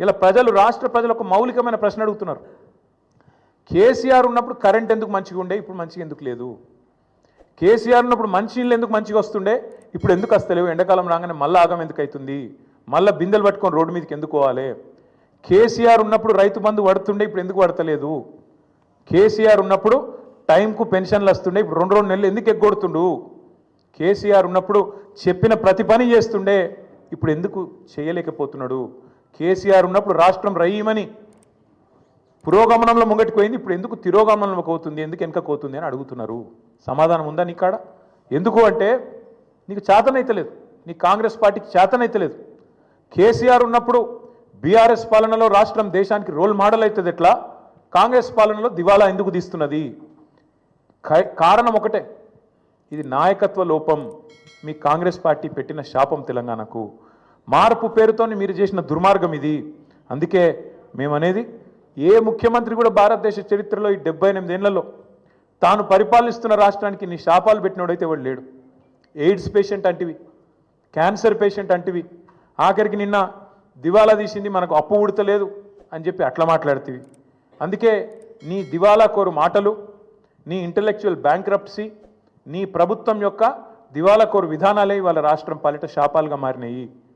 ఇలా ప్రజలు రాష్ట్ర ప్రజలు ఒక మౌలికమైన ప్రశ్న అడుగుతున్నారు. కేసీఆర్ ఉన్నప్పుడు కరెంట్ ఎందుకు మంచిగా ఉండే, ఇప్పుడు మంచిగా ఎందుకు లేదు? కేసీఆర్ ఉన్నప్పుడు మంచినీళ్ళు ఎందుకు మంచిగా వస్తుండే, ఇప్పుడు ఎందుకు వస్తలేవు? ఎండాకాలం రాగానే మళ్ళీ ఆగం ఎందుకు అవుతుంది? మళ్ళీ బిందెలు పట్టుకొని రోడ్డు మీదకి ఎందుకు పోవాలి? కేసీఆర్ ఉన్నప్పుడు రైతు బంధు పడుతుండే, ఇప్పుడు ఎందుకు పడతలేదు? కేసీఆర్ ఉన్నప్పుడు టైంకు పెన్షన్లు వస్తుండే, ఇప్పుడు 2 నెలలు ఎందుకు ఎగ్గొడుతుండు? కేసీఆర్ ఉన్నప్పుడు చెప్పిన ప్రతి పని చేస్తుండే, ఇప్పుడు ఎందుకు చేయలేకపోతున్నాడు? కేసీఆర్ ఉన్నప్పుడు రాష్ట్రం రయ్యమని పురోగమనంలో ముంగటికి పోయింది, ఇప్పుడు ఎందుకు తిరోగమనంలోకి అవుతుంది, ఎందుకు వెనకకు అవుతుంది అని అడుగుతున్నారు. సమాధానం ఉందా నీ కాడ? ఎందుకు అంటే నీకు చేతనైతలేదు, నీ కాంగ్రెస్ పార్టీకి చేతనైతలేదు. కేసీఆర్ ఉన్నప్పుడు బీఆర్ఎస్ పాలనలో రాష్ట్రం దేశానికి రోల్ మోడల్ అవుతుంది, ఎట్లా కాంగ్రెస్ పాలనలో దివాలా ఎందుకు తీస్తున్నది? కారణం ఒకటే, ఇది నాయకత్వ లోపం. మీ కాంగ్రెస్ పార్టీ పెట్టిన శాపం తెలంగాణకు. మార్పు పేరుతో మీరు చేసిన దుర్మార్గం ఇది. అందుకే మేమనేది, ఏ ముఖ్యమంత్రి కూడా భారతదేశ చరిత్రలో ఈ 78 ఏళ్లలో తాను పరిపాలిస్తున్న రాష్ట్రానికి నీ శాపాలు పెట్టినోడైతే వాడు లేడు. ఎయిడ్స్ పేషెంట్ అంటివి, క్యాన్సర్ పేషెంట్ అంటివి, ఆఖరికి నిన్న దివాలా తీసింది మనకు అప్పు ఉడతలేదు అని చెప్పి అట్లా మాట్లాడుతీవి. అందుకే నీ దివాలా కోరు మాటలు, నీ ఇంటలెక్చువల్ బ్యాంక్రప్సీ, నీ ప్రభుత్వం యొక్క దివాలా కోరు విధానాలే వాళ్ళ రాష్ట్రం పాలిట శాపాలుగా మారినాయి.